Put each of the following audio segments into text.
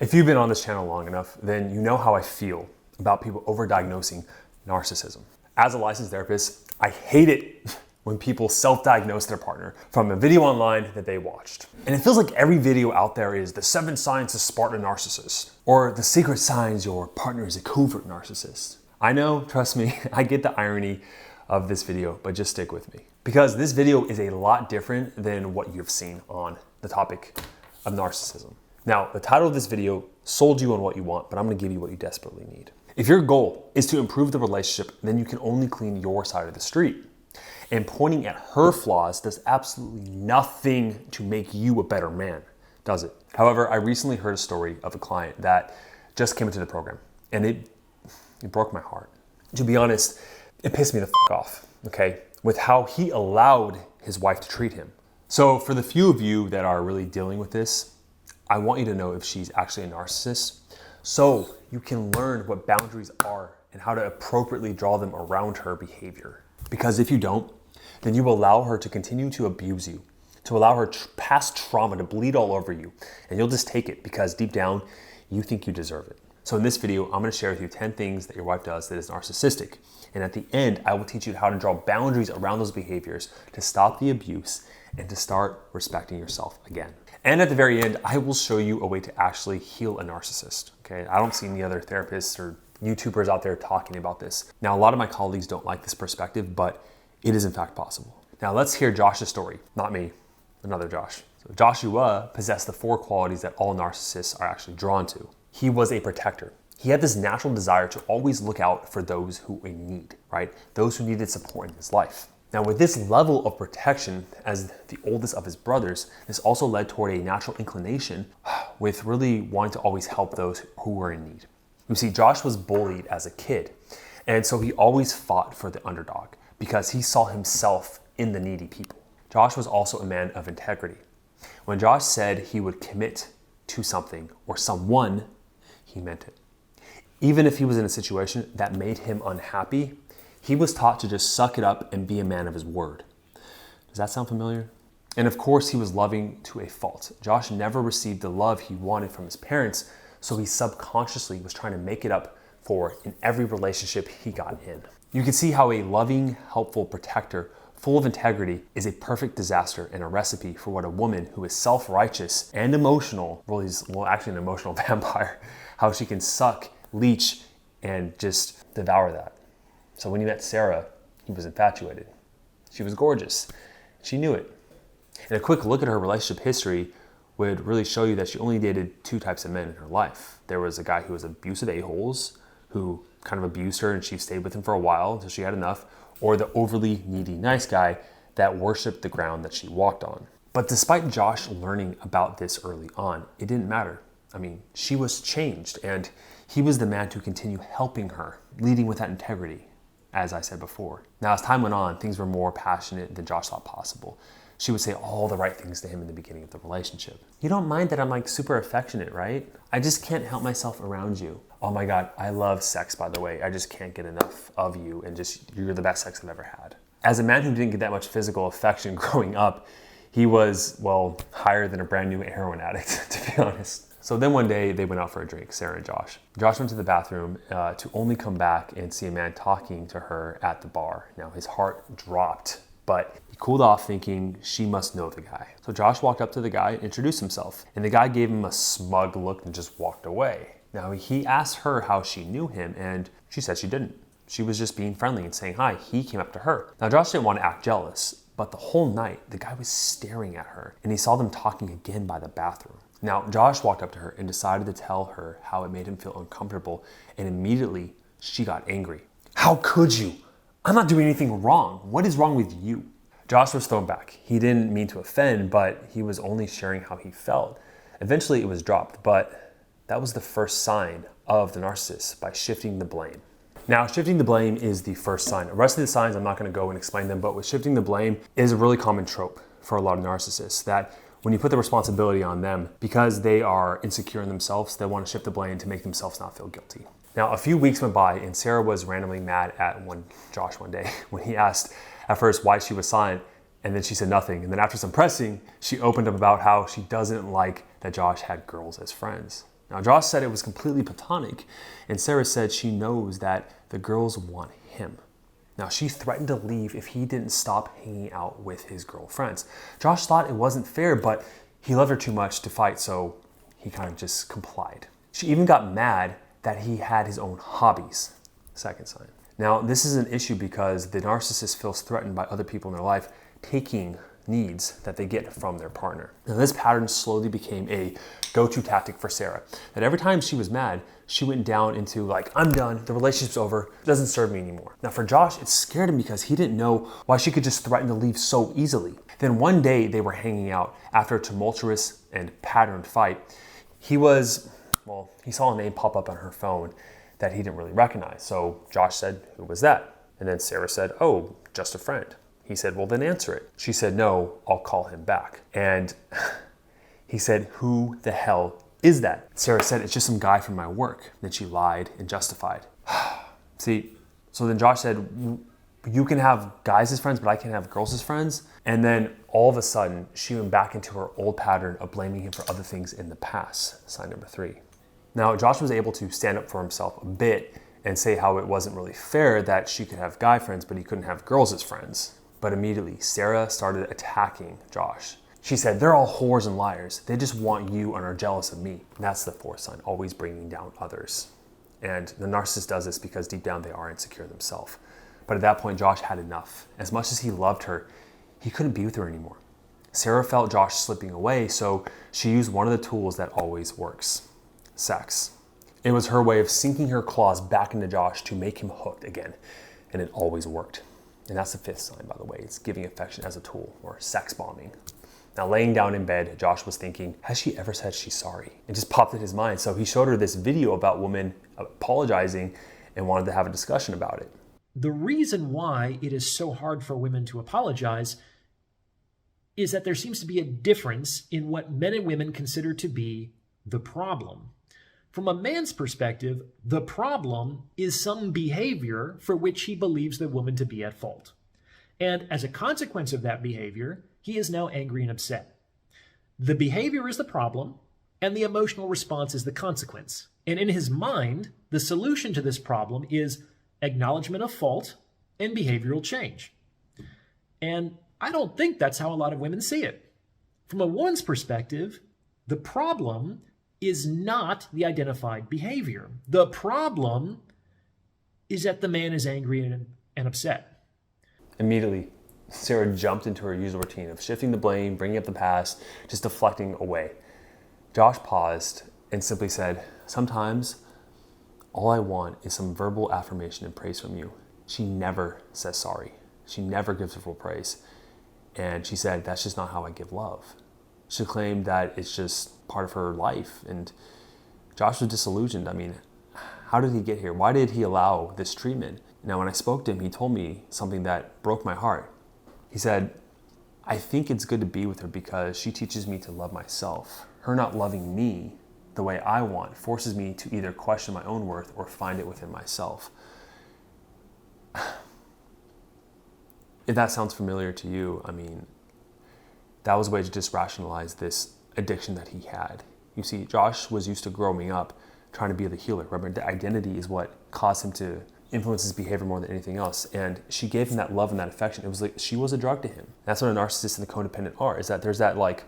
If you've been on this channel long enough, then you know how I feel about people overdiagnosing narcissism. As a licensed therapist, I hate it when people self-diagnose their partner from a video online that they watched. And it feels like every video out there is the 7 signs to spot a narcissist, or the secret signs your partner is a covert narcissist. I know, trust me, I get the irony of this video, but just stick with me. Because this video is a lot different than what you've seen on the topic of narcissism. Now, the title of this video sold you on what you want, but I'm gonna give you what you desperately need. If your goal is to improve the relationship, then you can only clean your side of the street. And pointing at her flaws does absolutely nothing to make you a better man, does it? However, I recently heard a story of a client that just came into the program, and it broke my heart. To be honest, it pissed me the fuck off, okay? With how he allowed his wife to treat him. So for the few of you that are really dealing with this, I want you to know if she's actually a narcissist, so you can learn what boundaries are and how to appropriately draw them around her behavior. Because if you don't, then you will allow her to continue to abuse you, to allow her past trauma to bleed all over you, and you'll just take it because deep down, you think you deserve it. So in this video, I'm gonna share with you 10 things that your wife does that is narcissistic. And at the end, I will teach you how to draw boundaries around those behaviors to stop the abuse and to start respecting yourself again. And at the very end, I will show you a way to actually heal a narcissist, okay? I don't see any other therapists or YouTubers out there talking about this. Now, a lot of my colleagues don't like this perspective, but it is in fact possible. Now let's hear Josh's story, not me, another Josh. So Joshua possessed the 4 qualities that all narcissists are actually drawn to. He was a protector. He had this natural desire to always look out for those who were in need, right? Those who needed support in his life. Now with this level of protection as the oldest of his brothers, this also led toward a natural inclination with really wanting to always help those who were in need. You see, Josh was bullied as a kid, and so he always fought for the underdog because he saw himself in the needy people. Josh was also a man of integrity. When Josh said he would commit to something or someone, he meant it. Even if he was in a situation that made him unhappy, he was taught to just suck it up and be a man of his word. Does that sound familiar? And of course, he was loving to a fault. Josh never received the love he wanted from his parents, so he subconsciously was trying to make it up for in every relationship he got in. You can see how a loving, helpful protector full of integrity is a perfect disaster and a recipe for what a woman who is self-righteous and emotional, actually an emotional vampire, how she can suck, leech, and just devour that. So when he met Sarah, he was infatuated. She was gorgeous. She knew it. And a quick look at her relationship history would really show you that she only dated 2 types of men in her life. There was a guy who was abusive a-holes, who kind of abused her and she stayed with him for a while until she had enough, or the overly needy nice guy that worshiped the ground that she walked on. But despite Josh learning about this early on, it didn't matter. I mean, she was changed and he was the man to continue helping her, leading with that integrity, as I said before. Now, as time went on, things were more passionate than Josh thought possible. She would say all the right things to him in the beginning of the relationship. You don't mind that I'm like super affectionate, right? I just can't help myself around you. Oh my God, I love sex, by the way. I just can't get enough of you and just, you're the best sex I've ever had. As a man who didn't get that much physical affection growing up, he was, well, higher than a brand new heroin addict, to be honest. So then one day they went out for a drink, Sarah and Josh. Josh went to the bathroom to only come back and see a man talking to her at the bar. Now his heart dropped, but he cooled off thinking she must know the guy. So Josh walked up to the guy, introduced himself, and the guy gave him a smug look and just walked away. Now he asked her how she knew him and she said she didn't. She was just being friendly and saying hi. He came up to her. Now Josh didn't want to act jealous, but the whole night the guy was staring at her and he saw them talking again by the bathroom. Now, Josh walked up to her and decided to tell her how it made him feel uncomfortable, and immediately she got angry. How could you? I'm not doing anything wrong. What is wrong with you? Josh was thrown back. He didn't mean to offend, but he was only sharing how he felt. Eventually it was dropped, but that was the first sign of the narcissist, by shifting the blame. Now, shifting the blame is the first sign. The rest of the signs, I'm not gonna go and explain them, but with shifting the blame is a really common trope for a lot of narcissists, that when you put the responsibility on them, because they are insecure in themselves, they want to shift the blame to make themselves not feel guilty. Now, a few weeks went by and Sarah was randomly mad at Josh one day when he asked at first why she was silent, and then she said nothing. And then after some pressing, she opened up about how she doesn't like that Josh had girls as friends. Now, Josh said it was completely platonic, and Sarah said she knows that the girls want him. Now, she threatened to leave if he didn't stop hanging out with his girlfriends. Josh thought it wasn't fair, but he loved her too much to fight, so he kind of just complied. She even got mad that he had his own hobbies. Second sign. Now, this is an issue because the narcissist feels threatened by other people in their life taking needs that they get from their partner. Now, this pattern slowly became a go-to tactic for Sarah. That every time she was mad, she went down into like, I'm done, the relationship's over, it doesn't serve me anymore. Now for Josh, it scared him because he didn't know why she could just threaten to leave so easily. Then one day they were hanging out after a tumultuous and patterned fight. He saw a name pop up on her phone that he didn't really recognize. So Josh said, who was that? And then Sarah said, oh, just a friend. He said, well, then answer it. She said, no, I'll call him back. And he said, who the hell is that? Sarah said, it's just some guy from my work. Then she lied and justified. See, so then Josh said, you can have guys as friends, but I can't have girls as friends. And then all of a sudden, she went back into her old pattern of blaming him for other things in the past. Sign number 3. Now, Josh was able to stand up for himself a bit and say how it wasn't really fair that she could have guy friends, but he couldn't have girls as friends. But immediately, Sarah started attacking Josh. She said, they're all whores and liars. They just want you and are jealous of me. And that's the 4th sign, always bringing down others. And the narcissist does this because deep down they are insecure themselves. But at that point, Josh had enough. As much as he loved her, he couldn't be with her anymore. Sarah felt Josh slipping away, so she used one of the tools that always works: sex. It was her way of sinking her claws back into Josh to make him hooked again. And it always worked. And that's the 5th sign, by the way. It's giving affection as a tool, or sex bombing. Now, laying down in bed, Josh was thinking, has she ever said she's sorry? It just popped in his mind. So he showed her this video about women apologizing and wanted to have a discussion about it. The reason why it is so hard for women to apologize is that there seems to be a difference in what men and women consider to be the problem. From a man's perspective, the problem is some behavior for which he believes the woman to be at fault. And as a consequence of that behavior, he is now angry and upset. The behavior is the problem, and the emotional response is the consequence. And in his mind, the solution to this problem is acknowledgement of fault and behavioral change. And I don't think that's how a lot of women see it. From a woman's perspective, the problem is not the identified behavior. The problem is that the man is angry and upset. Immediately, Sarah jumped into her usual routine of shifting the blame, bringing up the past, just deflecting away. Josh paused and simply said, sometimes all I want is some verbal affirmation and praise from you. She never says sorry. She never gives her full praise. And she said, that's just not how I give love. She claimed that it's just part of her life. And Josh was disillusioned. I mean, how did he get here? Why did he allow this treatment? Now, when I spoke to him, he told me something that broke my heart. He said, I think it's good to be with her because she teaches me to love myself. Her not loving me the way I want forces me to either question my own worth or find it within myself. If that sounds familiar to you, I mean, that was a way to just rationalize this addiction that he had. You see, Josh was used to growing up trying to be the healer. Remember, the identity is what caused him to influence his behavior more than anything else. And she gave him that love and that affection. It was like she was a drug to him. That's what a narcissist and the codependent are, is that there's that like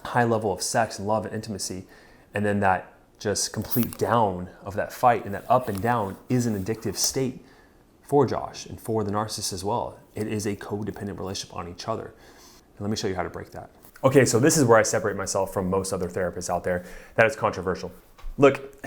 high level of sex and love and intimacy, and then that just complete down of that fight, and that up and down is an addictive state for Josh and for the narcissist as well. It is a codependent relationship on each other. And let me show you how to break that. Okay, so this is where I separate myself from most other therapists out there. That is controversial. Look,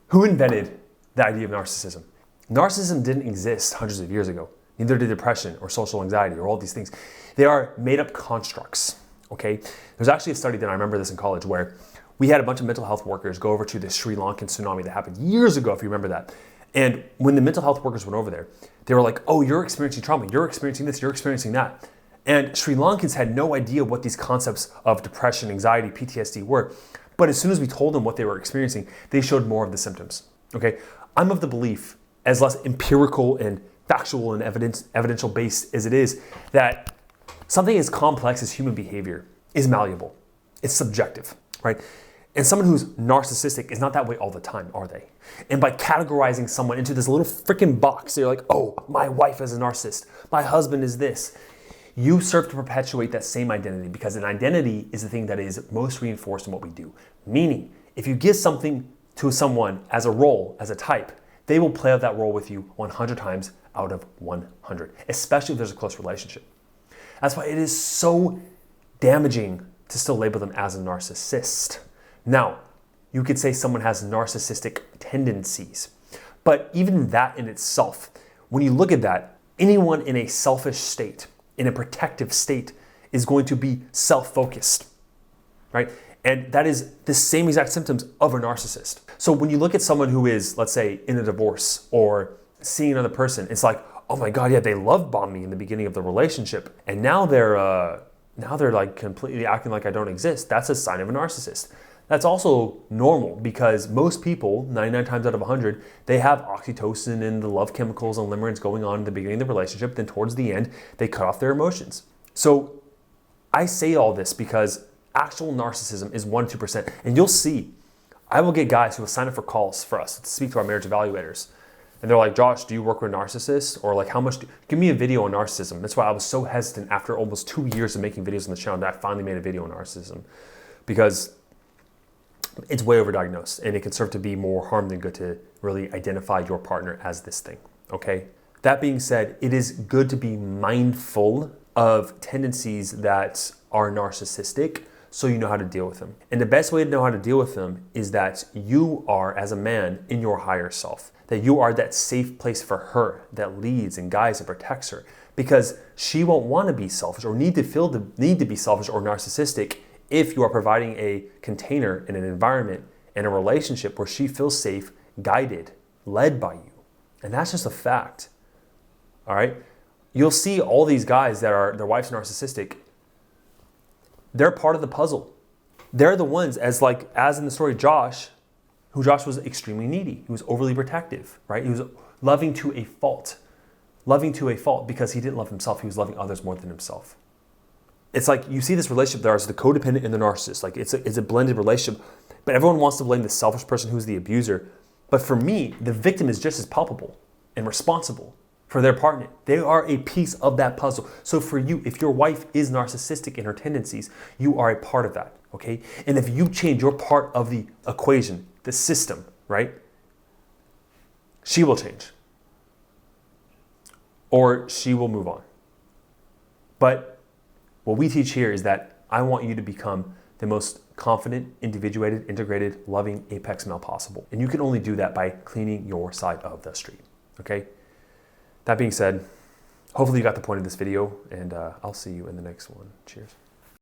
who invented the idea of narcissism? Narcissism didn't exist hundreds of years ago. Neither did depression or social anxiety or all these things. They are made up constructs, okay? There's actually a study that I remember this in college where we had a bunch of mental health workers go over to the Sri Lankan tsunami that happened years ago, if you remember that. And when the mental health workers went over there, they were like, oh, you're experiencing trauma, you're experiencing this, you're experiencing that. And Sri Lankans had no idea what these concepts of depression, anxiety, PTSD were. But as soon as we told them what they were experiencing, they showed more of the symptoms, okay? I'm of the belief, as less empirical and factual and evidential based as it is, that something as complex as human behavior is malleable. It's subjective, right? And someone who's narcissistic is not that way all the time, are they? And by categorizing someone into this little freaking box, they're like, oh, my wife is a narcissist, my husband is this. You serve to perpetuate that same identity, because an identity is the thing that is most reinforced in what we do. Meaning, if you give something to someone as a role, as a type, they will play out that role with you 100 times out of 100, especially if there's a close relationship. That's why it is so damaging to still label them as a narcissist. Now, you could say someone has narcissistic tendencies, but even that in itself, when you look at that, anyone in a selfish state, in a protective state, is going to be self-focused, right? And that is the same exact symptoms of a narcissist. So when you look at someone who is, let's say, in a divorce or seeing another person, it's like, oh my God, yeah, they love bombed me in the beginning of the relationship, and now they're like completely acting like I don't exist. That's a sign of a narcissist. That's also normal, because most people, 99 times out of 100, they have oxytocin and the love chemicals and limerence going on in the beginning of the relationship. Then towards the end, they cut off their emotions. So I say all this because actual narcissism is 1-2%. And you'll see, I will get guys who will sign up for calls for us to speak to our marriage evaluators. And they're like, Josh, do you work with narcissists? Or like, give me a video on narcissism. That's why I was so hesitant after almost 2 years of making videos on the channel that I finally made a video on narcissism, because it's way overdiagnosed, and it can serve to be more harm than good to really identify your partner as this thing, okay? That being said, it is good to be mindful of tendencies that are narcissistic so you know how to deal with them. And the best way to know how to deal with them is that you are, as a man, in your higher self, that you are that safe place for her that leads and guides and protects her, because she won't want to be selfish or need to be selfish or narcissistic if you are providing a container in an environment and a relationship where she feels safe, guided, led by you. And that's just a fact. All right? You'll see all these guys that are, their wife's narcissistic, they're part of the puzzle. They're the ones, as in the story Josh was extremely needy. He was overly protective, right? He was loving to a fault because he didn't love himself. He was loving others more than himself. It's like you see this relationship there as the codependent and the narcissist. Like it's a blended relationship, but everyone wants to blame the selfish person who's the abuser. But for me, the victim is just as palpable and responsible for their partner. They are a piece of that puzzle. So for you, if your wife is narcissistic in her tendencies, you are a part of that, okay? And if you change your part of the equation, the system, right? She will change. Or she will move on. But what we teach here is that I want you to become the most confident, individuated, integrated, loving apex male possible. And you can only do that by cleaning your side of the street, okay? That being said, hopefully you got the point of this video, and I'll see you in the next one. Cheers.